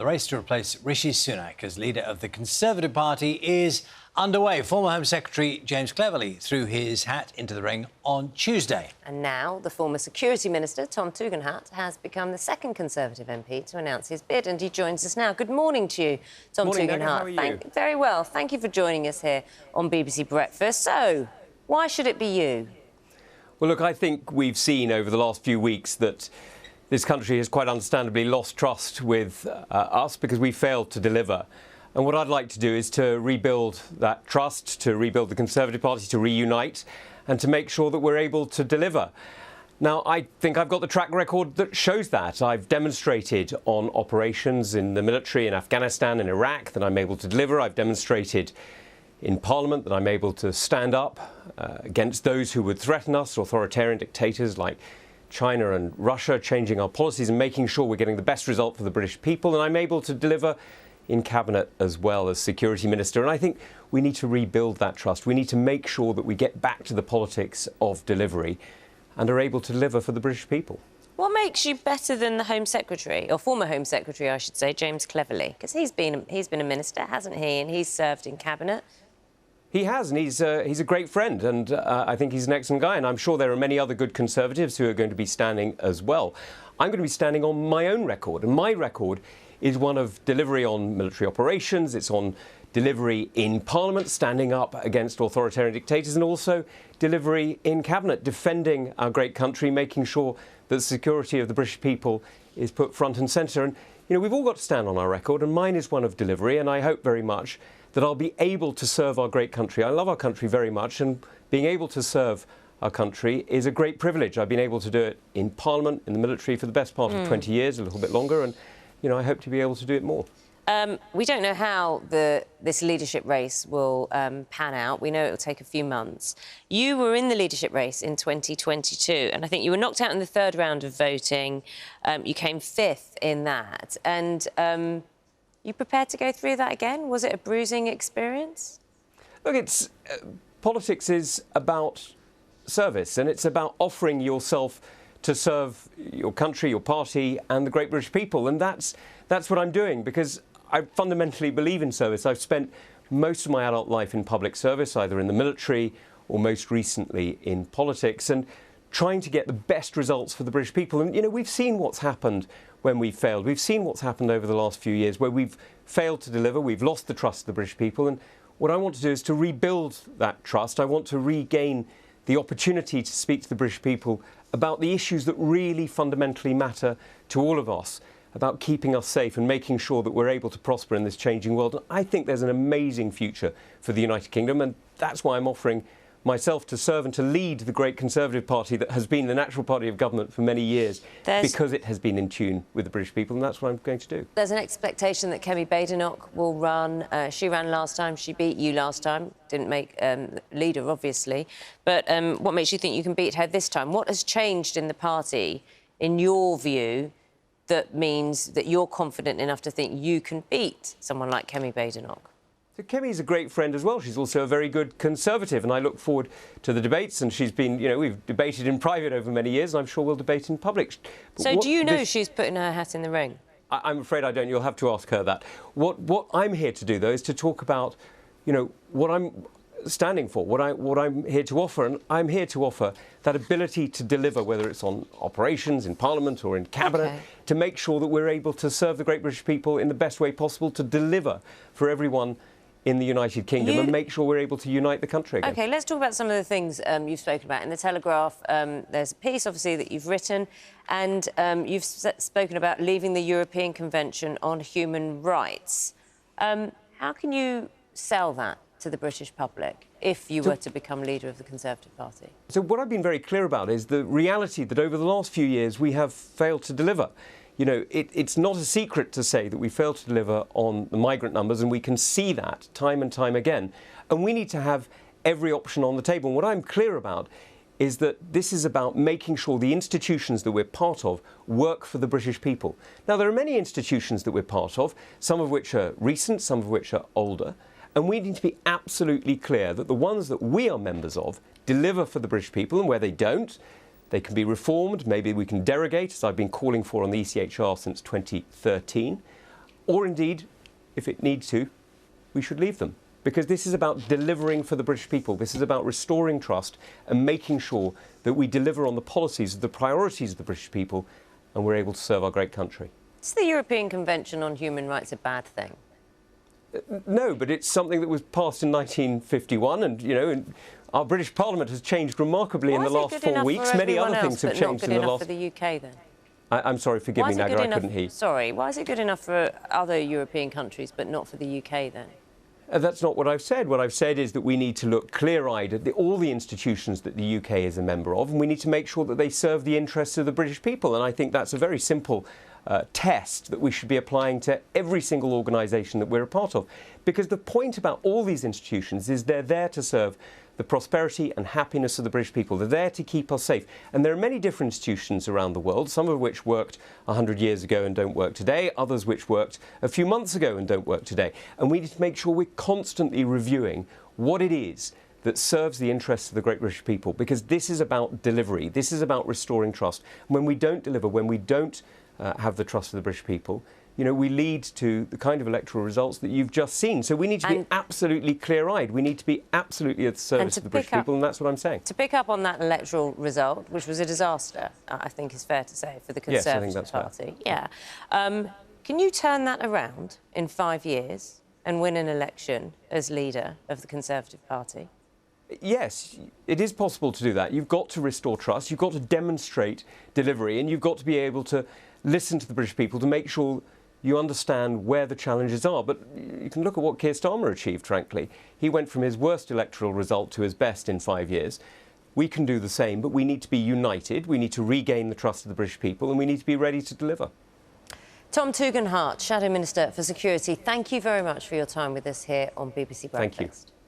The race to replace Rishi Sunak as leader of the Conservative Party is underway. Former Home Secretary James Cleverly threw his hat into the ring on Tuesday. And now the former Security Minister, Tom Tugendhat, has become the second Conservative MP to announce his bid, and he joins us now. Good morning to you, Tom Morning, Tugendhat. How are you? Very well. Thank you for joining us here on BBC Breakfast. So, why should it be you? Well, look, I think we've seen over the last few weeks that this country has quite understandably lost trust with us because we failed to deliver. And what I'd like to do is to rebuild that trust, to rebuild the Conservative Party, to reunite and to make sure that we're able to deliver. Now, I think I've got the track record that shows that. I've demonstrated on operations in the military in Afghanistan and Iraq that I'm able to deliver. I've demonstrated in Parliament that I'm able to stand up against those who would threaten us, authoritarian dictators like China and Russia, changing our policies and making sure we're getting the best result for the British people. And I'm able to deliver in Cabinet as well as Security Minister. And I think we need to rebuild that trust. We need to make sure that we get back to the politics of delivery and are able to deliver for the British people. What makes you better than the Home Secretary, or former Home Secretary, I should say, James Cleverly? Because he's been a minister, hasn't he? And he's served in Cabinet. He has, and he's a great friend, and I think he's an excellent guy, and I'm sure there are many other good Conservatives who are going to be standing as well. I'm going to be standing on my own record, and my record is one of delivery on military operations, it's on delivery in Parliament, standing up against authoritarian dictators, and also delivery in Cabinet, defending our great country, making sure that the security of the British people is put front and centre. And, you know, we've all got to stand on our record, and mine is one of delivery, and I hope very much that I'll be able to serve our great country. I love our country very much, and being able to serve our country is a great privilege. I've been able to do it in Parliament, in the military for the best part of 20 years, a little bit longer, and, you know, I hope to be able to do it more. We don't know how this leadership race will pan out. We know it will take a few months. You were in the leadership race in 2022, and I think you were knocked out in the third round of voting. You came fifth in that, and you prepared to go through that again? Was it a bruising experience? Look, politics is about service, and it's about offering yourself to serve your country, your party, and the great British people. And that's what I'm doing, because I fundamentally believe in service. I've spent most of my adult life in public service, either in the military or most recently in politics, and trying to get the best results for the British people. And, you know, we've seen what's happened when we've failed. We've seen what's happened over the last few years where we've failed to deliver, we've lost the trust of the British people, and what I want to do is to rebuild that trust. I want to regain the opportunity to speak to the British people about the issues that really fundamentally matter to all of us, about keeping us safe and making sure that we're able to prosper in this changing world. And I think there's an amazing future for the United Kingdom, and that's why I'm offering myself to serve and to lead the great Conservative Party that has been the natural party of government for many years, because it has been in tune with the British people, and that's what I'm going to do. There's an expectation that Kemi Badenoch will run. She ran last time, she beat you last time, didn't make leader, obviously. But what makes you think you can beat her this time? What has changed in the party, in your view, that means that you're confident enough to think you can beat someone like Kemi Badenoch? So Kemi's a great friend as well. She's also a very good Conservative, and I look forward to the debates. And she's been, you know, we've debated in private over many years, and I'm sure we'll debate in public. But so do you know she's putting her hat in the ring? I'm afraid I don't. You'll have to ask her that. What I'm here to do, though, is to talk about, you know, what I'm standing for, what I'm here to offer, and I'm here to offer that ability to deliver, whether it's on operations in Parliament or in Cabinet, to make sure that we're able to serve the great British people in the best way possible, to deliver for everyone in the United Kingdom and make sure we're able to unite the country again. OK, let's talk about some of the things you've spoken about. In the Telegraph, there's a piece, obviously, that you've written, and you've spoken about leaving the European Convention on Human Rights. How can you sell that to the British public if you were to become leader of the Conservative Party? So what I've been very clear about is the reality that over the last few years we have failed to deliver. You know, it's not a secret to say that we failed to deliver on the migrant numbers, and we can see that time and time again. And we need to have every option on the table. And what I'm clear about is that this is about making sure the institutions that we're part of work for the British people. Now, there are many institutions that we're part of, some of which are recent, some of which are older. And we need to be absolutely clear that the ones that we are members of deliver for the British people, and where they don't, they can be reformed. Maybe we can derogate, as I've been calling for on the ECHR since 2013. or indeed, if it needs to, we should leave them. Because this is about delivering for the British people. This is about restoring trust and making sure that we deliver on the policies, the priorities of the British people, and we're able to serve our great country. Is the European Convention on Human Rights a bad thing? No, but it's something that was passed in 1951, and, you know, our British Parliament has changed remarkably in the last 4 weeks. Many other things have changed in the last... for the UK, then? I'm sorry, forgive me, Naga, I couldn't hear. Sorry, why is it good enough for other European countries but not for the UK, then? That's not what I've said. What I've said is that we need to look clear-eyed at all the institutions that the UK is a member of, and we need to make sure that they serve the interests of the British people. And I think that's a very simple test that we should be applying to every single organisation that we're a part of. Because the point about all these institutions is they're there to serve the prosperity and happiness of the British people. They're there to keep us safe. And there are many different institutions around the world, some of which worked 100 years ago and don't work today, others which worked a few months ago and don't work today. And we need to make sure we're constantly reviewing what it is that serves the interests of the great British people, because this is about delivery. This is about restoring trust. And when we don't deliver, when we don't have the trust of the British people, you know, we lead to the kind of electoral results that you've just seen. So we need to be absolutely clear-eyed. We need to be absolutely at the service of the British people, and that's what I'm saying. To pick up on that electoral result, which was a disaster, I think is fair to say, for the Conservative Party. Fair. Yeah. Can you turn that around in 5 years and win an election as leader of the Conservative Party? Yes, it is possible to do that. You've got to restore trust, you've got to demonstrate delivery, and you've got to be able to listen to the British people to make sure you understand where the challenges are. But you can look at what Keir Starmer achieved, frankly. He went from his worst electoral result to his best in 5 years. We can do the same, but we need to be united, we need to regain the trust of the British people, and we need to be ready to deliver. Tom Tugendhat, Shadow Minister for Security, thank you very much for your time with us here on BBC Breakfast. Thank you.